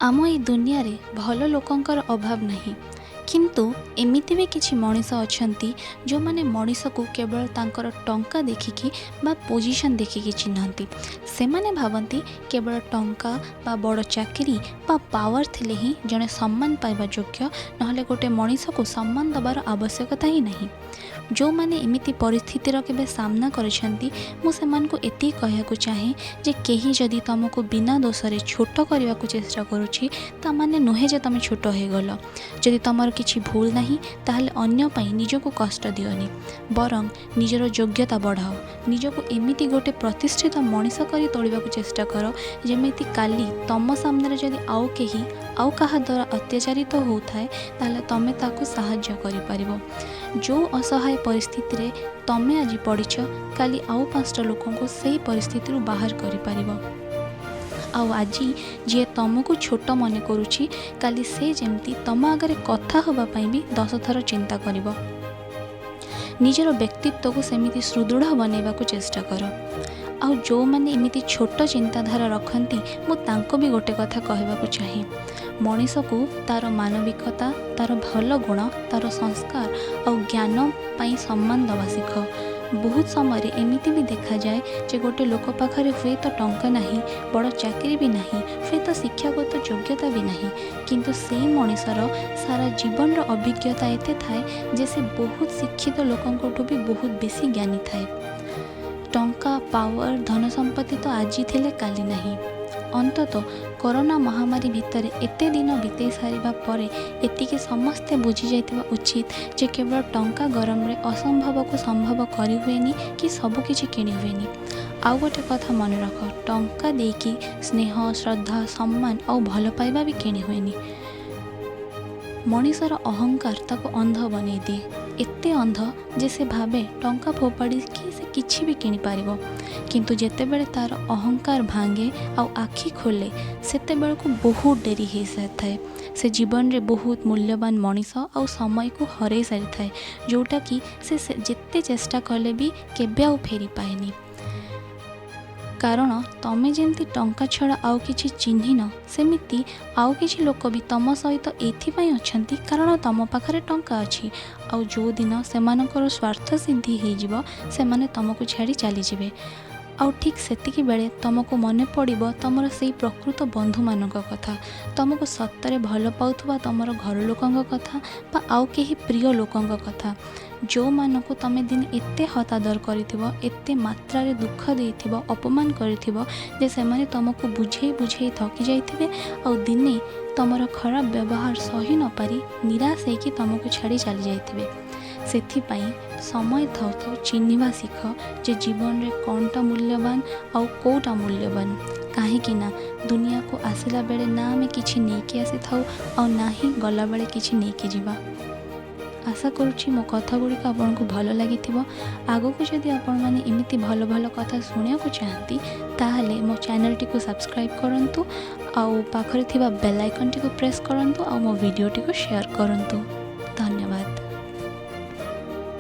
आम ए दुनिया रे भल लोकंकर अभाव नहीं किंतु एमिति भी किछि मनीष अछंती जो माने मनीष को केवल तांकर टंका देखिकी बा पोजीशन देखिकी चिन्हती से माने भावती केवल टंका बा बड़ चाकरी बा पावर थिले ही जने सम्मान पाइबा योग्य नहले गोटे मनीष को सम्मान दबार आवश्यकता ही नहीं। जो माने एमिति परिस्थितिर केबे सामना करिसेंती मु सेमान को एति कहया को चाहे जे केही जदि तुमको बिना दोषरे छोट करने को चेष्टा करुछि ता माने नुहे जे तुम छोट हो गल। जदि तुमर किछि भूल नहीं ताहले अन्य पई निजको कष्ट दियोनी बरं निजर योग्यता बढ़ाओ। निजको एमिति गोटे प्रतिष्ठित मनीष करी तोड़िबा को चेष्टा कर जेमिति काली तम सामने जदि आउ केही आउ कहा द्वारा अत्याचारित होउथाय ताहले तमे ताको सहाय्य करि परिबो। जो असहाय परिस्थिति रे तमे आज पड़िछ काली आउ 5टा लोकों को सही परिस्थिति बाहर करि परिबो। आउ आज जी तुमको छोट मन करुछि काली से जेमती तम आगे कथा होबा पई भी 10 थर चिंता करिवो। निजर व्यक्तित्व को सेमिति सुदृढ़ बनैबा को चेष्टा कर। आउ जो माने एमिति छोट चिंताधारा रखती मु तांको भी गोटे कथा कहबाको चाहे मनीष को तार मानविकता तार भल गुण तार संस्कार और ज्ञान पाई सम्मान दवा सीख। बहुत समय एमिति भी देखा जाए जे गोटे लोक पाखरे हुए तो टंका नहीं बड़ चाकरी भी नहीं हुए तो शिक्षागत योग्यता भी नहीं किंतु से मनीषर सारा जीवन अभिज्ञता एते थाए जे से बहुत शिक्षित लोकंकोठू भी बहुत बेसी ज्ञानी थाए। टंका पावर धन संपत्ति तो आज थिले काली नहीं। अंतत कोरोना महामारी भितर एते दिन बीते सारिबा परे एतिके समस्ते बुझी जाइतिबा उचित जे केवल टंका गरम रे असंभव को संभव करी हुएनी कि सब किछि किणी हुएनी। आउ गोटे कथा मन रख टंका देकी स्नेह श्रद्धा सम्मान और भल पाइबा भी किणी हुएनी। मनीषर अहंकार ताको अंध बनै दिए एते अंध जे से भावे टंका फोपाड़ी कि से किछि भी किनी पारिबो किंतु जेते बेले तार अहंकार भांगे आ आखि खोले सेते बेले को बहुत डेरी हो सारी से जीवन रे बहुत मूल्यवान मनीष आ समय को हरै सारी थाए जोटा कि से जेते चेष्टा कले भी केबे आ फेरी पाएनी। कारण तमें जमी टंका छड़ा आउ किछि चिन्हिन सेमिति आउ किछि लोक भी तम सहित एथिपाई अछंती कारण तम पाखरे टंका अछि आउ जो दिन सेमानकर स्वार्थ सिद्धि हो सेमाने तुमको छाड़ी चली जिवे आउ ठीक सेतिकी बेले तुमको मन पड़िबो तुमर से प्रकृत बंधु मानक कथा तुमको सत्तरे भल पाउथबा तुमर घर लोकंक कथा बा आउ केही प्रिय लोकंक कथा जो मानको तमे दिन एते हतादर करिथिबो एते मात्रा रे दुख देइथिबो अपमान करिथिबो जे सेमाने तुमको बुझेई बुझेई थकी जाइथिबे आउ दिने तुमर खराब व्यवहार सही न पारी निराश होइकि तुमको छाड़ी चली जाइथिबे। सेथिपाई समय थाउ थाउ चिन्हिबा सीख जे जीवन रे कोनटा मूल्यवान आउ कोटा मूल्यवान काहेकि ना दुनिया को आसिला बेले ना आमे किछि नेकी आसी थाउ आउ ना ही गला बेले किछि नेकी जिबा। आशा करुँची मो कथा गुड़िक आपन को भल लगी आगो को जदि आपण माने एमिति भल भल कथा शुणा को चाहती ताहले मो चैनल टी को सब्सक्राइब करंतु आउ पाखरे थिबा बेल आइकन टी को प्रेस करंतु आउ मो वीडियो टी को शेयर करंतु।